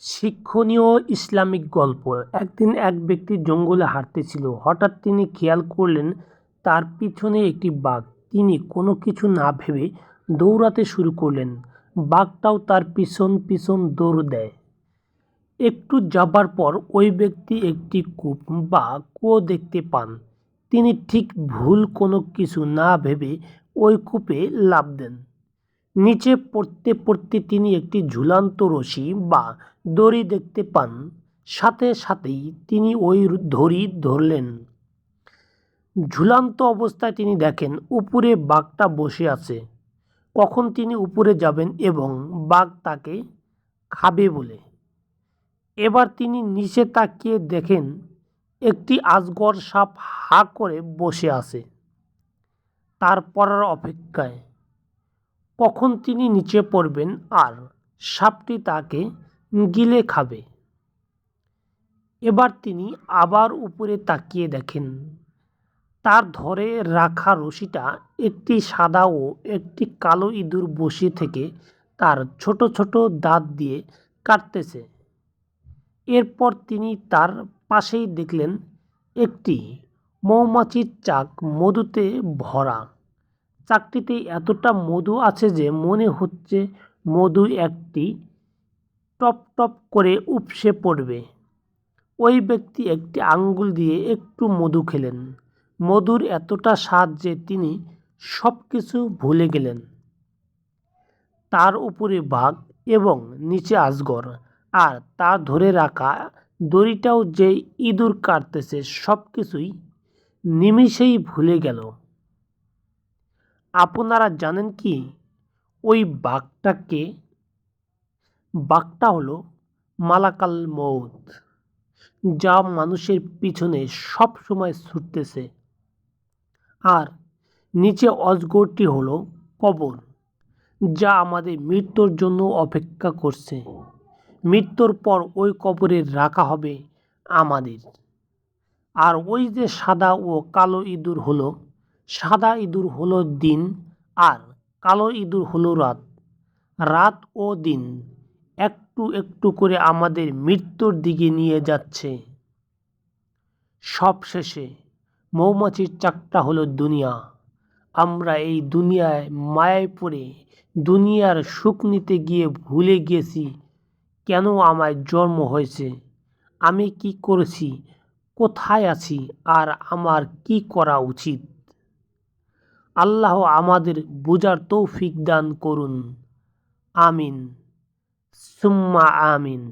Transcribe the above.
শিক্ষণীয় ইসলামিক গল্প। একদিন এক ব্যক্তি জঙ্গলে হাঁটতেছিল। হঠাৎ তিনি খেয়াল করলেন তার পিছনে একটি বাঘ। তিনি কোনো কিছু না ভেবে দৌড়াতে শুরু করলেন। বাঘটাও তার পিছন পিছন দৌড় দেয়। একটু যাবার পর ওই ব্যক্তি একটি কূপ বা কুয়ো দেখতে পান। তিনি ঠিক ভুল কোনো কিছু না ভেবে ওই কূপে লাফ দেন। নিচে পড়তে পড়তে তিনি একটি ঝুলন্ত রশি বা দড়ি দেখতে পান। সাথে সাথেই তিনি ওই দড়ি ধরলেন। ঝুলন্ত অবস্থায় তিনি দেখেন উপরে বাঘটা বসে আছে। কখন তিনি উপরে যাবেন এবং বাঘ তাকে খাবে বলে। এবার তিনি নিচে তাকিয়ে দেখেন একটি আজগর সাপ হা করে বসে আছে তার পড়ার অপেক্ষায়। কখন তিনি নিচে পড়বেন আর সাপটি তাকে গিলে খাবে। এবার তিনি আবার উপরে তাকিয়ে দেখেন তার ধরে রাখা রশিটা একটি সাদা ও একটি কালো ইঁদুর বসে থেকে তার ছোট ছোট দাঁত দিয়ে কাটতেছে। এরপর তিনি তার পাশেই দেখলেন একটি মৌমাছির চাক মধুতে ভরা। চাকটিতে এতটা মধু আছে যে মনে হচ্ছে মধু একটি টপ টপ করে উপসে পড়বে। ওই ব্যক্তি একটি আঙ্গুল দিয়ে একটু মধু খেলেন। মধুর এতটা স্বাদ যে তিনি সব কিছু ভুলে গেলেন। তার উপরে বাঘ এবং নিচে আজগর, আর তার ধরে রাখা দড়িটাও যে ইঁদুর কাটতেছে, সব কিছুই নিমিষেই ভুলে গেল। আপনারা জানেন কি ওই বাঘটাকে? বাঘটা হলো মালাকাল মউত, যা মানুষের পিছনে সব সময় ছুটতেছে। আর নিচে অজগরটি হলো কবর, যা আমাদের মৃত্যুর জন্য অপেক্ষা করছে। মৃত্যুর পর ওই কবরে রাখা হবে আমাদের। আর ওই যে সাদা ও কালো ইঁদুর হলো, সাদা ইঁদুর হলো দিন আর কালো ইঁদুর হলো রাত। রাত ও দিন একটু একটু করে আমাদের মৃত্যুর দিকে নিয়ে যাচ্ছে। সব শেষে মৌমাছির চাকটা হলো দুনিয়া। আমরা এই দুনিয়ায় মায়ায় পড়ে দুনিয়ার সুখ নিতে গিয়ে ভুলে গিয়েছি কেন আমায় জন্ম হয়েছে, আমি কি করেছি, কোথায় আছি আর আমার কি করা উচিত। আল্লাহ আমাদের বুঝার তৌফিক দান করুন। আমিন সুম্মা আমিন।